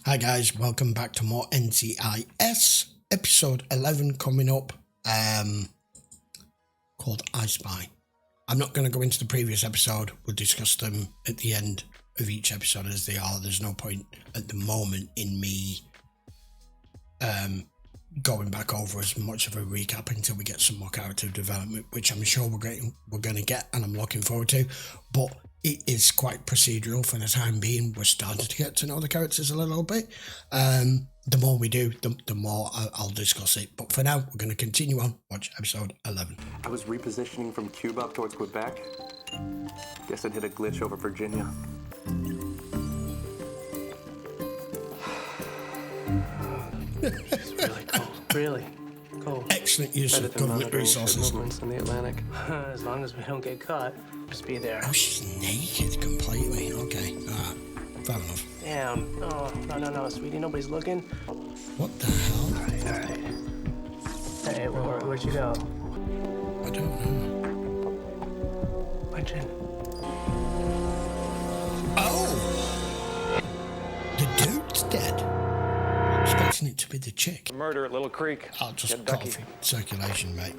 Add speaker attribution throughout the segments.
Speaker 1: Hi guys, welcome back to more NCIS, episode 11 coming up, called I Spy. I'm not going to go into the previous episode, we'll discuss them at the end of each episode as they are. There's no point at the moment in me going back over as much of a recap until we get some more character development, which I'm sure we're going to get and I'm looking forward to, but it is quite procedural for the time being. We're starting to get to know the characters a little bit. The more we do, the more I'll discuss it. But for now, we're going to continue on. Watch episode 11.
Speaker 2: I was repositioning from Cuba up towards Quebec. Guess I'd hit a glitch over Virginia.
Speaker 3: It's really cold. Really cold.
Speaker 1: Excellent use of government resources.
Speaker 3: Movements in the Atlantic. As long as we don't get caught, just be there.
Speaker 1: Oh, she's naked completely. Okay. Fair enough.
Speaker 3: Damn. Oh, no, sweetie. Nobody's looking.
Speaker 1: What the hell?
Speaker 3: All right. Hey, where'd you go?
Speaker 1: I don't know.
Speaker 3: Punch in.
Speaker 1: Oh! The dude's dead. Expecting it to be the chick.
Speaker 2: Murder at Little Creek.
Speaker 1: I'll just cut off circulation, mate.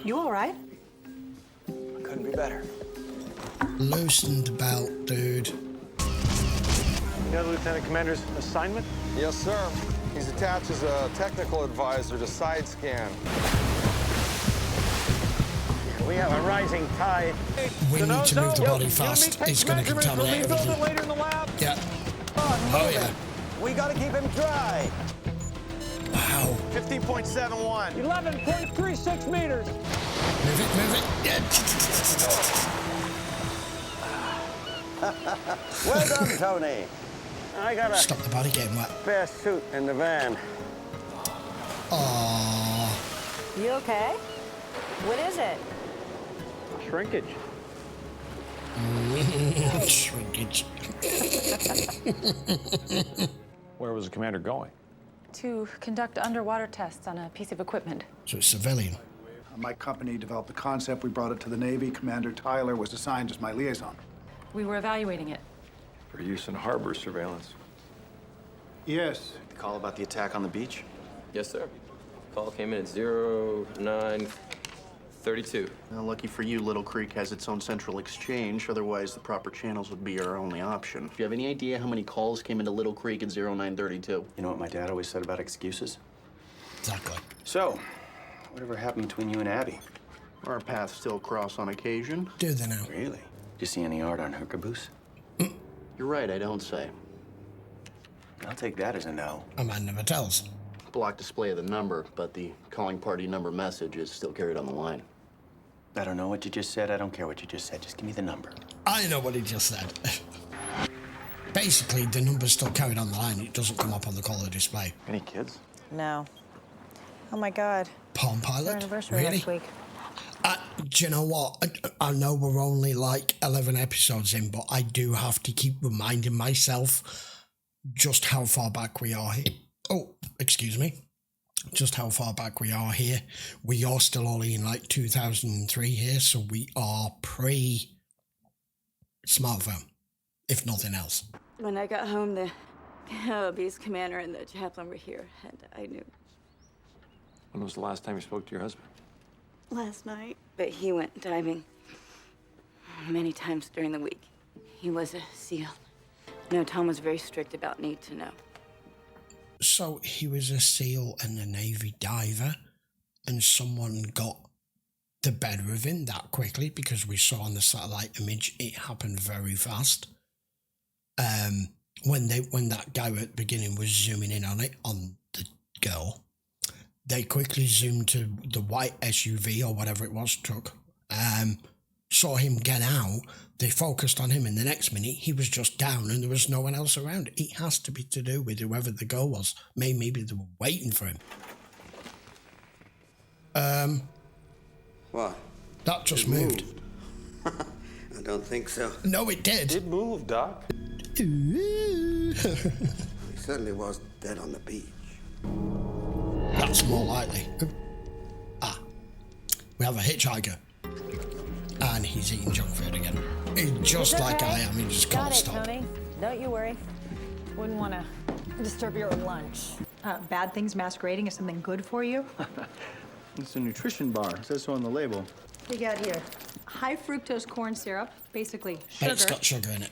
Speaker 4: You all right?
Speaker 2: Couldn't be better.
Speaker 1: Loosen the belt, dude.
Speaker 5: You know the Lieutenant Commander's assignment?
Speaker 6: Yes, sir. He's attached as a technical advisor to side scan.
Speaker 5: We have a rising tide.
Speaker 1: We need to move the body fast. It's going to contaminate everything.
Speaker 5: Later in the lab.
Speaker 1: Yeah. Oh, yeah.
Speaker 6: We gotta keep him dry.
Speaker 1: Wow.
Speaker 6: 15.71.
Speaker 5: 11.36 meters.
Speaker 1: Move it. Yeah.
Speaker 6: Well done, Tony.
Speaker 5: I got a
Speaker 1: Stop the body getting wet.
Speaker 5: spare suit in the van.
Speaker 1: Aww.
Speaker 4: You okay? What is it?
Speaker 5: Shrinkage.
Speaker 1: Shrinkage.
Speaker 5: Where was the commander going?
Speaker 7: To conduct underwater tests on a piece of equipment.
Speaker 1: So it's civilian.
Speaker 8: My company developed the concept. We brought it to the Navy. Commander Tyler was assigned as my liaison.
Speaker 7: We were evaluating it.
Speaker 5: For use in harbor surveillance.
Speaker 8: Yes.
Speaker 9: The call about the attack on the beach?
Speaker 10: Yes, sir. Call came in at 0932.
Speaker 9: Well, lucky for you, Little Creek has its own central exchange. Otherwise, the proper channels would be our only option. Do you have any idea how many calls came into Little Creek at 0932?
Speaker 10: You know what my dad always said about excuses?
Speaker 1: Exactly.
Speaker 10: So, whatever happened between you and Abby?
Speaker 9: Our paths still cross on occasion.
Speaker 1: Do they now?
Speaker 10: Really? Did you see any art on her caboose?
Speaker 9: You're right, I don't say.
Speaker 10: I'll take that as a no.
Speaker 1: A man never tells.
Speaker 9: Block display of the number, but the calling party number message is still carried on the line.
Speaker 10: I don't know what you just said. I don't care what you just said. Just give me the number.
Speaker 1: I know what he just said. Basically, the number's still carried on the line. It doesn't come up on the caller display.
Speaker 5: Any kids?
Speaker 4: No. Oh my God.
Speaker 1: Palm
Speaker 4: It's our
Speaker 1: Pilot?
Speaker 4: anniversary
Speaker 1: Really?
Speaker 4: next week.
Speaker 1: Do you know what? I know we're only like 11 episodes in, but I do have to keep reminding myself just how far back we are here. Oh, excuse me. Just how far back we are here. We are still only in like 2003 here, so we are pre-smartphone, if nothing else.
Speaker 11: When I got home, the base commander and the chaplain were here, and I knew.
Speaker 5: When was the last time you spoke to your husband?
Speaker 11: Last night. But he went diving many times during the week. He was a SEAL. No, Tom was very strict about need to know.
Speaker 1: So he was a SEAL and a Navy diver, and someone got the better of him that quickly because we saw on the satellite image it happened very fast. When that guy at the beginning was zooming in on the girl, they quickly zoomed to the white SUV or whatever it was truck. Saw him get out. They focused on him, and the next minute he was just down, and there was no one else around. It has to be to do with whoever the girl was. Maybe they were waiting for him.
Speaker 12: What?
Speaker 1: That just moved.
Speaker 12: I don't think so.
Speaker 1: No, it did.
Speaker 5: It moved, Doc.
Speaker 12: He certainly was dead on the beach.
Speaker 1: That's more likely. We have a hitchhiker. And he's eating junk food again. He's just like I am. He just can't stop.
Speaker 4: Tony. Don't you worry. Wouldn't want to disturb your lunch.
Speaker 13: Bad things masquerading as something good for you?
Speaker 10: It's a nutrition bar. It says so on the label.
Speaker 13: What do you got here? High fructose corn syrup, basically
Speaker 1: But
Speaker 13: sugar.
Speaker 1: it's got sugar in it.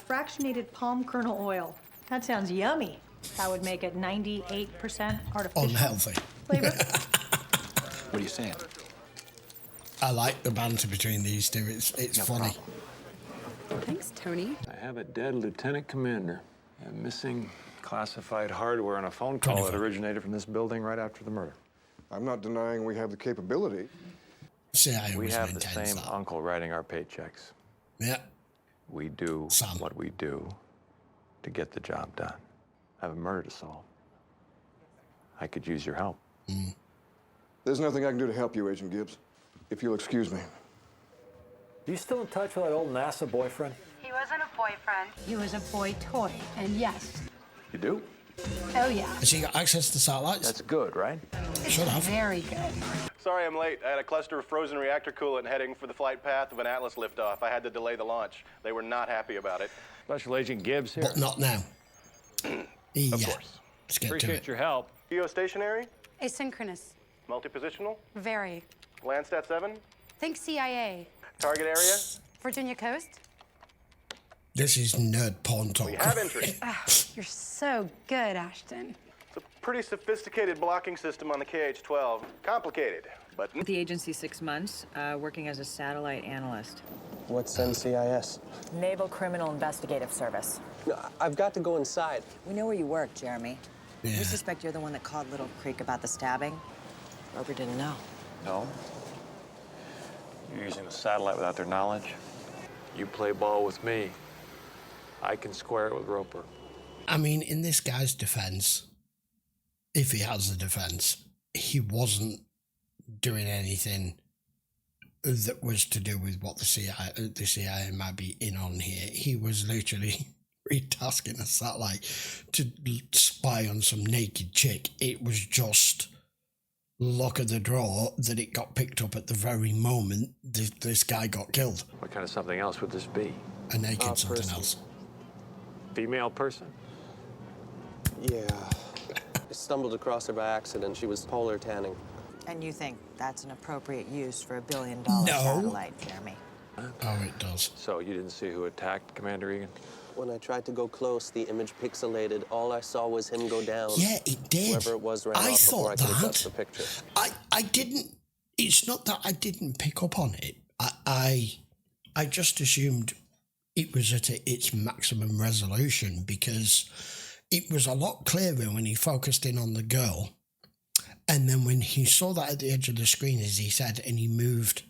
Speaker 13: Fractionated palm kernel oil. That sounds yummy. That would make it 98% artificial.
Speaker 1: Unhealthy.
Speaker 13: Flavor.
Speaker 10: What are you saying?
Speaker 1: I like the banter between these two. It's funny.
Speaker 14: Thanks, Tony.
Speaker 15: I have a dead lieutenant commander and missing classified hardware on a phone call that originated from this building right after the murder.
Speaker 6: I'm not denying we have the capability.
Speaker 1: CIA
Speaker 15: We
Speaker 1: was
Speaker 15: have the
Speaker 1: maintains
Speaker 15: same
Speaker 1: that.
Speaker 15: uncle writing our paychecks.
Speaker 1: Yeah.
Speaker 15: We do what we do to get the job done. I have a murder to solve. I could use your help.
Speaker 6: There's nothing I can do to help you, Agent Gibbs. If you'll excuse me.
Speaker 16: You still in touch with that old NASA boyfriend?
Speaker 13: He wasn't a boyfriend. He was a boy toy. And yes.
Speaker 15: You do?
Speaker 13: Oh, yeah.
Speaker 1: Has he got access to satellites?
Speaker 15: That's good, right?
Speaker 1: Should have.
Speaker 13: Very good.
Speaker 5: Sorry I'm late. I had a cluster of frozen reactor coolant heading for the flight path of an Atlas liftoff. I had to delay the launch. They were not happy about it.
Speaker 15: Special Agent Gibbs here.
Speaker 1: But not now. Yeah.
Speaker 5: Of course.
Speaker 1: Let's get to
Speaker 15: Appreciate
Speaker 1: it.
Speaker 15: your help.
Speaker 5: Geostationary?
Speaker 14: Asynchronous.
Speaker 5: Multi-positional?
Speaker 14: Very.
Speaker 5: Landsat 7?
Speaker 14: Think CIA.
Speaker 5: Target area?
Speaker 14: Virginia coast.
Speaker 1: This is nerd porn talk.
Speaker 5: We have entry.
Speaker 14: You're so good, Ashton.
Speaker 5: It's a pretty sophisticated blocking system on the KH-12. Complicated, but...
Speaker 17: With the agency 6 months, working as a satellite analyst.
Speaker 3: What's NCIS?
Speaker 4: Naval Criminal Investigative Service.
Speaker 3: No, I've got to go inside.
Speaker 18: We know where you work, Jeremy.
Speaker 1: Yeah.
Speaker 18: We suspect you're the one that called Little Creek about the stabbing. Roper didn't know.
Speaker 15: No. You're using a satellite without their knowledge. You play ball with me. I can square it with Roper.
Speaker 1: I mean, in this guy's defense, if he has a defense, he wasn't doing anything that was to do with what the CIA might be in on here. He was literally retasking a satellite to spy on some naked chick. It was just luck of the draw that it got picked up at the very moment this guy got killed.
Speaker 15: What kind of something else would this be?
Speaker 1: A naked something else.
Speaker 15: Female person?
Speaker 3: Yeah. I stumbled across her by accident. She was polar tanning.
Speaker 18: And you think that's an appropriate use for $1 billion
Speaker 1: No.
Speaker 18: satellite, Jeremy?
Speaker 1: Oh, it does.
Speaker 15: So you didn't see who attacked Commander Egan?
Speaker 3: When I tried to go close, the image pixelated. All I saw was him go down.
Speaker 1: Yeah, it did.
Speaker 3: Whoever it was ran
Speaker 1: I
Speaker 3: off before I
Speaker 1: thought
Speaker 3: could adjust
Speaker 1: that.
Speaker 3: the picture.
Speaker 1: I didn't. It's not that I didn't pick up on it. I just assumed it was at its maximum resolution because it was a lot clearer when he focused in on the girl. And then when he saw that at the edge of the screen, as he said, and he moved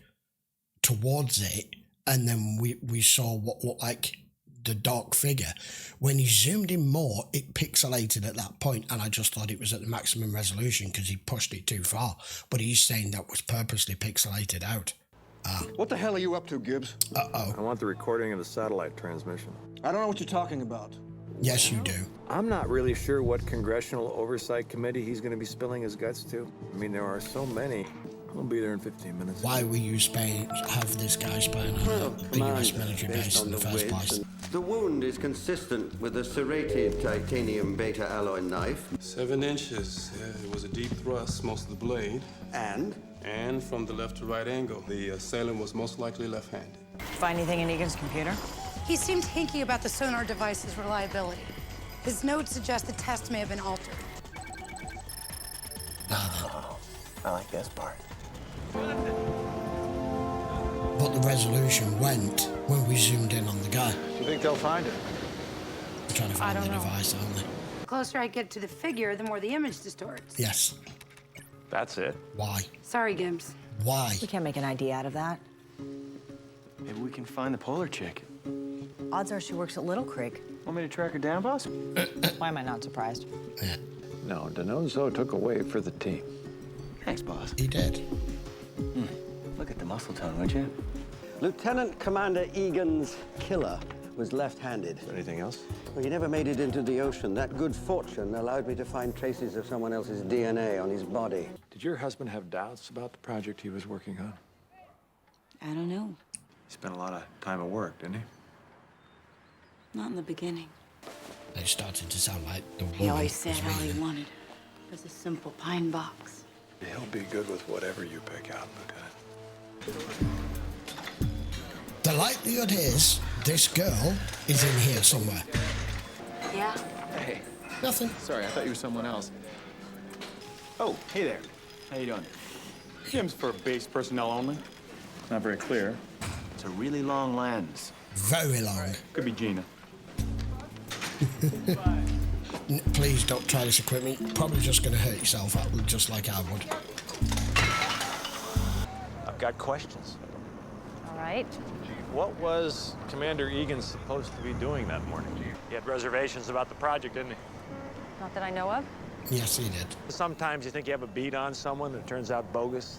Speaker 1: towards it, and then we saw what looked like the dark figure. When he zoomed in more, it pixelated at that point, and I just thought it was at the maximum resolution because he pushed it too far. But he's saying that was purposely pixelated out.
Speaker 12: What the hell are you up to, Gibbs?
Speaker 15: I want the recording of the satellite transmission.
Speaker 12: I don't know what you're talking about.
Speaker 1: Yes, you do.
Speaker 15: I'm not really sure what congressional oversight committee he's going to be spilling his guts to. I mean, there are so many. We'll be there in 15 minutes.
Speaker 1: Why were you have this guy spying on the US military base in the first place?
Speaker 12: The wound is consistent with a serrated titanium beta alloy knife.
Speaker 19: 7 inches. Yeah, it was a deep thrust, most of the blade.
Speaker 12: And?
Speaker 19: And from the left to right angle. The assailant was most likely left-handed.
Speaker 4: Find anything in Egan's computer?
Speaker 14: He seemed hinky about the sonar device's reliability. His notes suggest the test may have been altered.
Speaker 10: I like this part.
Speaker 1: But the resolution went when we zoomed in on the guy.
Speaker 8: Do you think they'll find her?
Speaker 1: They're trying to find the device, aren't they?
Speaker 14: The closer I get to the figure, the more the image distorts.
Speaker 1: Yes.
Speaker 15: That's it.
Speaker 1: Why?
Speaker 14: Sorry, Gibbs.
Speaker 1: Why?
Speaker 18: We can't make an ID out of that.
Speaker 10: Maybe we can find the polar chick.
Speaker 18: Odds are she works at Little Creek.
Speaker 10: Want me to track her down, boss?
Speaker 18: Why am I not surprised?
Speaker 1: Yeah.
Speaker 15: No, Donoso took a wave for the team.
Speaker 10: Thanks, boss.
Speaker 1: He did.
Speaker 10: Look at the muscle tone, would you?
Speaker 12: Lieutenant Commander Egan's killer was left-handed.
Speaker 15: Anything else?
Speaker 12: Well, he never made it into the ocean. That good fortune allowed me to find traces of someone else's DNA on his body.
Speaker 15: Did your husband have doubts about the project he was working on?
Speaker 11: I don't know.
Speaker 15: He spent a lot of time at work, didn't he?
Speaker 11: Not in the beginning.
Speaker 1: It started to sound like the woman
Speaker 11: He always said
Speaker 1: was
Speaker 11: all he
Speaker 1: reading.
Speaker 11: wanted was a simple pine box.
Speaker 19: He'll be good with whatever you pick out, Lieutenant.
Speaker 1: The likelihood is this girl is in here somewhere.
Speaker 11: Yeah?
Speaker 20: Hey.
Speaker 1: Nothing.
Speaker 20: Sorry, I thought you were someone else. Oh, hey there. How you doing?
Speaker 15: Jim's for base personnel only.
Speaker 20: Not very clear. It's a really long lens.
Speaker 1: Very long.
Speaker 15: Could be Gina.
Speaker 1: Please don't try this equipment. You're probably just going to hurt yourself, just like I would.
Speaker 15: I've got questions.
Speaker 4: All right.
Speaker 15: What was Commander Egan supposed to be doing that morning? He had reservations about the project, didn't he?
Speaker 4: Not that I know of.
Speaker 1: Yes, he did.
Speaker 15: Sometimes you think you have a beat on someone that turns out bogus.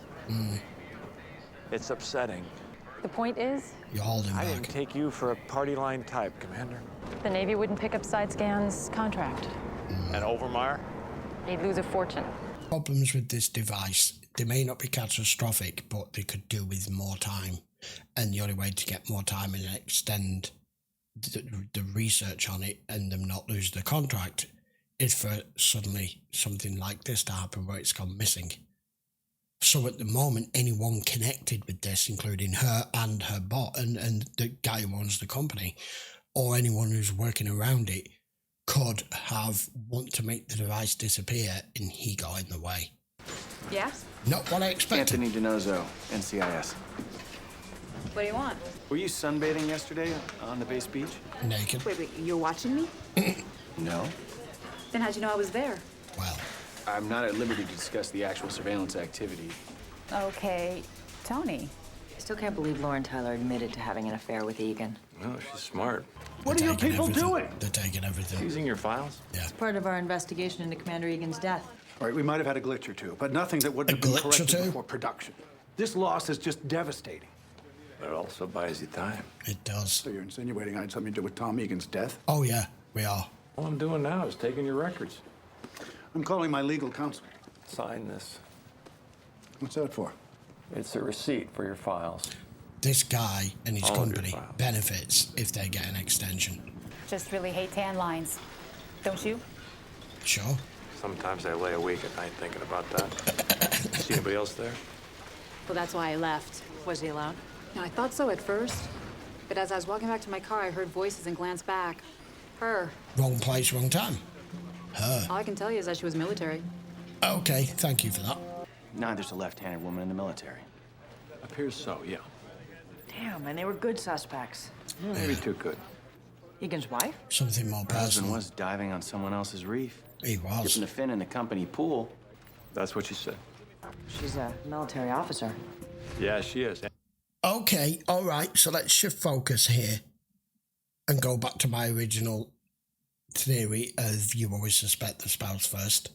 Speaker 15: It's upsetting.
Speaker 4: The point is,
Speaker 1: You're holding
Speaker 15: I
Speaker 1: back.
Speaker 15: didn't take you for a party line type, Commander.
Speaker 4: the Navy wouldn't pick up side scans contract.
Speaker 15: And Overmeyer?
Speaker 4: He'd lose a fortune.
Speaker 1: Problems with this device, they may not be catastrophic, but they could do with more time. And the only way to get more time and extend the research on it and them not lose the contract is for suddenly something like this to happen where it's gone missing. So at the moment, anyone connected with this, including her and her bot and the guy who owns the company, or anyone who's working around it, could have want to make the device disappear, and he got in the way.
Speaker 18: Yeah?
Speaker 1: Not what I expected.
Speaker 20: Anthony DiNozzo, NCIS.
Speaker 18: What do you want?
Speaker 20: Were you sunbathing yesterday on the base beach?
Speaker 1: Naked.
Speaker 18: Wait, you're watching me?
Speaker 20: No.
Speaker 18: Then how'd you know I was there?
Speaker 1: Well,
Speaker 20: I'm not at liberty to discuss the actual surveillance activity.
Speaker 18: Okay, Tony.
Speaker 17: I still can't believe Lauren Tyler admitted to having an affair with Egan.
Speaker 15: Well, she's smart.
Speaker 8: What are your people doing?
Speaker 1: They're taking everything.
Speaker 15: Using your files?
Speaker 1: Yeah.
Speaker 13: It's part of our investigation into Commander Egan's death.
Speaker 8: All right, we might have had a glitch or two, but nothing that wouldn't have been
Speaker 1: glitch or
Speaker 8: corrected
Speaker 1: two?
Speaker 8: before production. This loss is just devastating.
Speaker 15: But it also buys you time.
Speaker 1: It does.
Speaker 8: So you're insinuating I had something to do with Tom Egan's death?
Speaker 1: Oh, yeah, we are.
Speaker 15: All I'm doing now is taking your records.
Speaker 8: I'm calling my legal counsel.
Speaker 15: Sign this.
Speaker 8: What's that for?
Speaker 15: It's a receipt for your files.
Speaker 1: This guy and his
Speaker 15: All of your
Speaker 1: company
Speaker 15: files.
Speaker 1: benefits if they get an extension.
Speaker 4: Just really hate tan lines. Don't you?
Speaker 1: Sure.
Speaker 15: Sometimes I lay awake at night thinking about that. See anybody else there?
Speaker 18: Well, that's why I left.
Speaker 7: Was he alone?
Speaker 18: No, I thought so at first. But as I was walking back to my car, I heard voices and glanced back. Her.
Speaker 1: Wrong place, wrong time. Her.
Speaker 18: All I can tell you is that she was military.
Speaker 1: Okay, thank you for that.
Speaker 20: Neither's a left-handed woman in the military.
Speaker 15: Appears so, yeah.
Speaker 17: Damn, and they were good suspects.
Speaker 15: Maybe too good.
Speaker 17: Egan's wife?
Speaker 1: Something more
Speaker 20: Her husband
Speaker 1: personal.
Speaker 20: was diving on someone else's reef.
Speaker 1: He was.
Speaker 20: Dipping a fin in the company pool.
Speaker 15: That's what she said.
Speaker 17: She's a military officer.
Speaker 15: Yeah, she is.
Speaker 1: Okay, all right, so let's shift focus here and go back to my original theory of you always suspect the spouse first.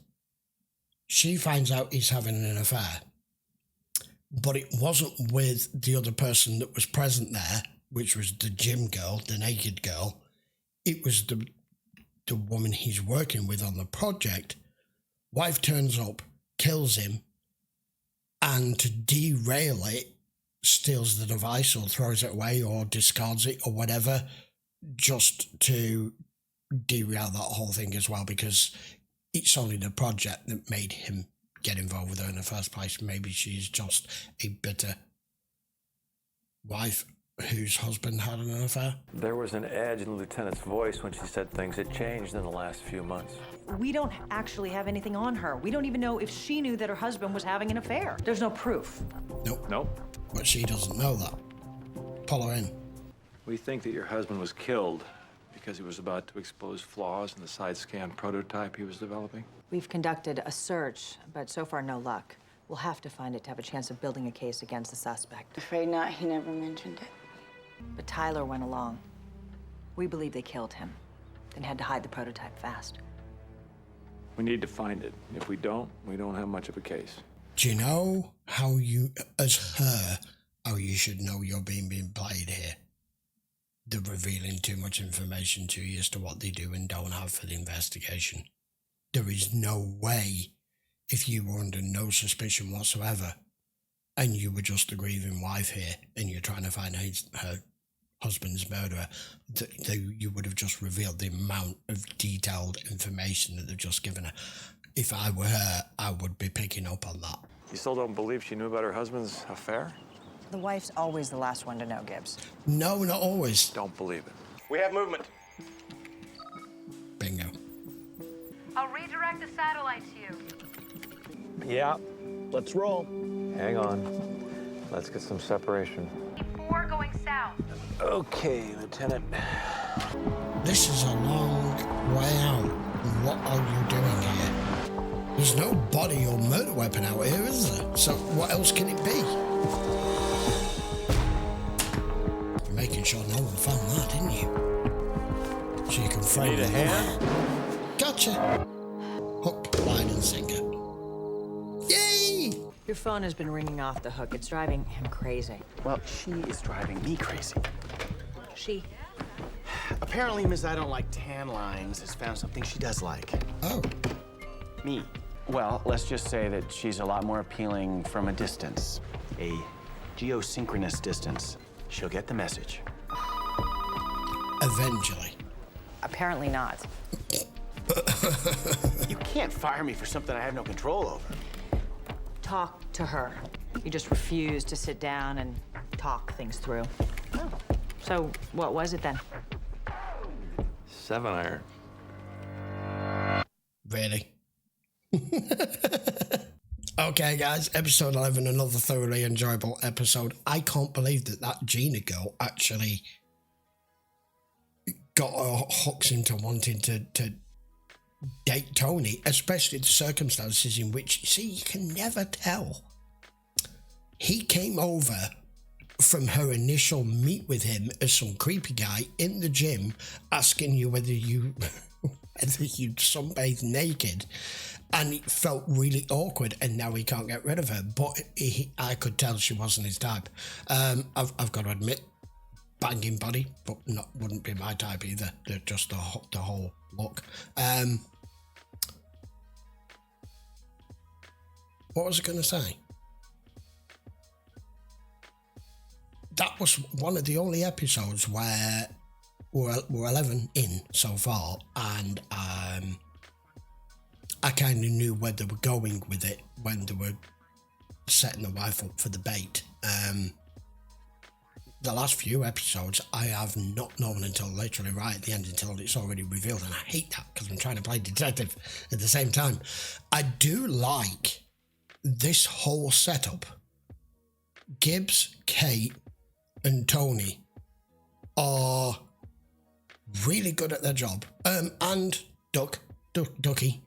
Speaker 1: She finds out he's having an affair, but it wasn't with the other person that was present there, which was the gym girl, the naked girl. It was the woman he's working with on the project. Wife turns up, kills him, and to derail it, steals the device or throws it away or discards it or whatever, just to derail that whole thing as well, because it's only the project that made him get involved with her in the first place. Maybe she's just a bitter wife whose husband had an affair.
Speaker 15: There was an edge in the lieutenant's voice when she said things had changed in the last few months.
Speaker 13: We don't actually have anything on her. We don't even know if she knew that her husband was having an affair. There's no proof.
Speaker 15: Nope.
Speaker 1: But she doesn't know that. Pull her in.
Speaker 15: We think that your husband was killed because he was about to expose flaws in the side scan prototype he was developing.
Speaker 17: We've conducted a search, but so far no luck. We'll have to find it to have a chance of building a case against the suspect.
Speaker 11: Afraid not, he never mentioned it.
Speaker 17: But Tyler went along. We believe they killed him, then had to hide the prototype fast.
Speaker 15: We need to find it. If we don't have much of a case.
Speaker 1: Do you know how you, as her, how you should know you're being played here? They're revealing too much information to you as to what they do and don't have for the investigation. There is no way, if you were under no suspicion whatsoever, and you were just a grieving wife here, and you're trying to find her husband's murderer, you would have just revealed the amount of detailed information that they've just given her. If I were her, I would be picking up on that.
Speaker 15: You still don't believe she knew about her husband's affair?
Speaker 17: The wife's always the last one to know, Gibbs.
Speaker 1: No, not always.
Speaker 15: Don't believe it.
Speaker 5: We have movement.
Speaker 1: Bingo.
Speaker 7: I'll redirect the satellite to you.
Speaker 15: Yeah, let's roll. Hang on. Let's get some separation.
Speaker 7: 4 going south.
Speaker 15: Okay, Lieutenant.
Speaker 1: This is a long way out. What are you doing here? There's no body or murder weapon out here, is there? So what else can it be? You're making sure no one found that, didn't you? So you can frame
Speaker 15: Need a
Speaker 1: it.
Speaker 15: hand?
Speaker 1: Gotcha. Hook, line, and sinker. Yay!
Speaker 17: Your phone has been ringing off the hook. It's driving him crazy.
Speaker 10: Well, she is driving me crazy.
Speaker 17: She?
Speaker 10: Apparently, Miss I Don't Like Tan Lines has found something she does like.
Speaker 1: Oh.
Speaker 10: Me.
Speaker 20: Well, let's just say that she's a lot more appealing from a distance.
Speaker 10: A geosynchronous distance. She'll get the message.
Speaker 1: Eventually.
Speaker 17: Apparently not.
Speaker 10: You can't fire me for something I have no control over.
Speaker 17: Talk to her. You just refuse to sit down and talk things through. Oh. So what was it then?
Speaker 15: 7-iron.
Speaker 1: Really? Okay, guys, episode 11, another thoroughly enjoyable episode. I can't believe that Gina girl actually got her hooks into wanting to date Tony, especially the circumstances in which, see, you can never tell. He came over from her initial meet with him as some creepy guy in the gym asking you whether you'd sunbathe naked, and it felt really awkward, and now he can't get rid of her, but I could tell she wasn't his type. I've got to admit, banging body, but wouldn't be my type either. Just the whole look. What was I going to say? That was one of the only episodes where we're 11 in so far, and I kind of knew where they were going with it when they were setting the wife up for the bait. The last few episodes, I have not known until literally right at the end, until it's already revealed, and I hate that because I'm trying to play detective at the same time. I do like this whole setup. Gibbs, Kate, and Tony are really good at their job, and Ducky,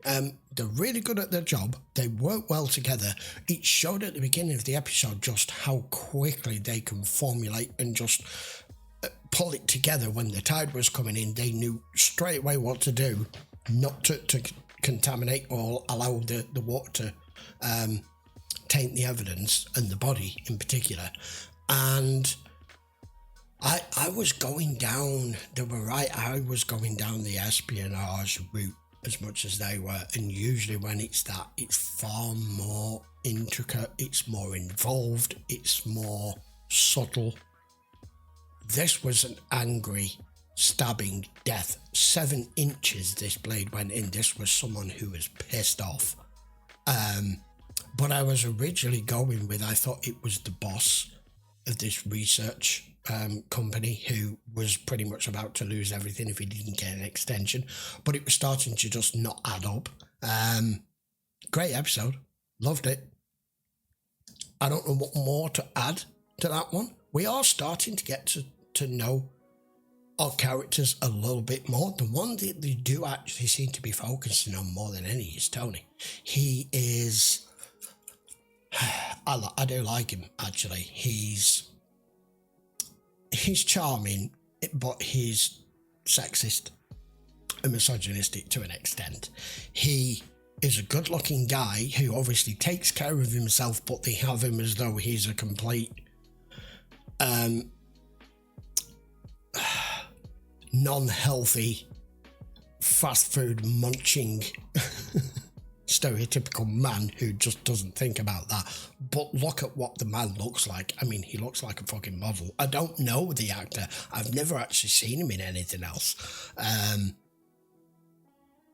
Speaker 1: they're really good at their job. They work well together. It showed at the beginning of the episode just how quickly they can formulate and just pull it together. When the tide was coming in, they knew straight away what to do, not to contaminate or allow the water to taint the evidence and the body in particular. And I was going down, they were right, I was going down the espionage route as much as they were, and usually when it's that, it's far more intricate, it's more involved, it's more subtle. This was an angry, stabbing death. 7 inches this blade went in. This was someone who was pissed off. But I was originally going with, I thought it was the boss of this research company who was pretty much about to lose everything if he didn't get an extension, but it was starting to just not add up. Great episode, loved it. I don't know what more to add to that one. We are starting to get to know our characters a little bit more. The one that they do actually seem to be focusing on more than any is Tony. He is, I do like him actually. He's charming, but he's sexist and misogynistic to an extent. He is a good-looking guy who obviously takes care of himself, but they have him as though he's a complete non-healthy, fast food munching stereotypical man who just doesn't think about that. But look at what the man looks like. I mean, he looks like a fucking model. I don't know the actor. I've never actually seen him in anything else.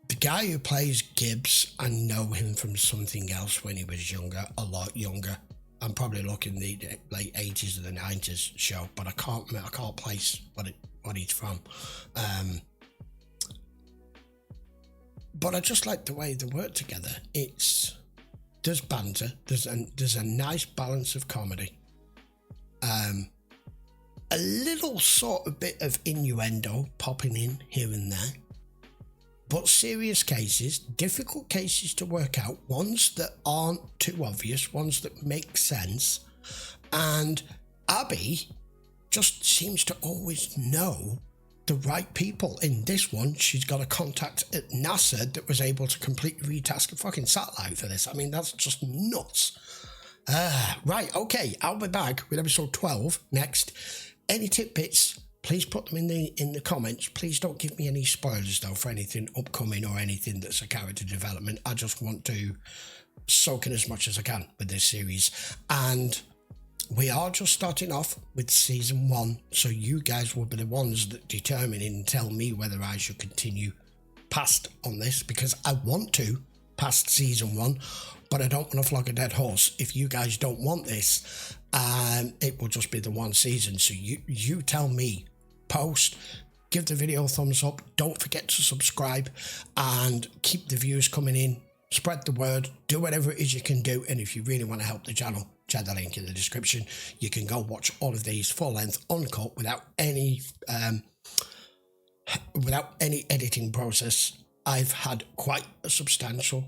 Speaker 1: The guy who plays Gibbs, I know him from something else when he was younger, a lot younger. I'm probably looking the late 80s or the 90s show, but I can't place what he's from. But I just like the way they work together. There's banter, there's a nice balance of comedy. A little sort of bit of innuendo popping in here and there. But serious cases, difficult cases to work out, ones that aren't too obvious, ones that make sense. And Abby just seems to always know the right people. In this one, she's got a contact at NASA that was able to completely retask a fucking satellite for this. I mean, that's just nuts. Right, okay, I'll be back with episode 12 next. Any tidbits, please put them in the comments. Please don't give me any spoilers, though, for anything upcoming or anything that's a character development. I just want to soak in as much as I can with this series. And we are just starting off with season 1, so you guys will be the ones that determine and tell me whether I should continue past on this, because I want to past season 1, but I don't want to flog a dead horse. If you guys don't want this, it will just be the one season. So you tell me, post, give the video a thumbs up, don't forget to subscribe, and keep the views coming in. Spread the word, do whatever it is you can do, and if you really want to help the channel, check the link in the description. You can go watch all of these full length, uncut, without any editing process. I've had quite a substantial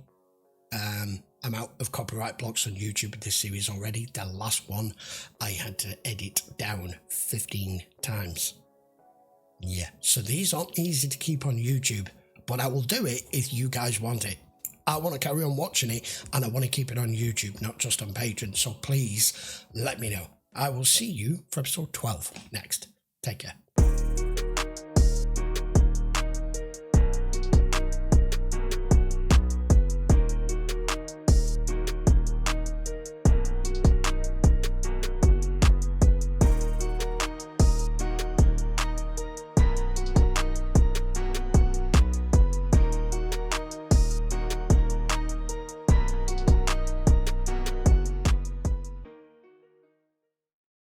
Speaker 1: amount of copyright blocks on YouTube with this series already. The last one I had to edit down 15 times. Yeah, so these aren't easy to keep on YouTube, but I will do it if you guys want it. I want to carry on watching it, and I want to keep it on YouTube, not just on Patreon. So please let me know. I will see you for episode 12 next. Take care.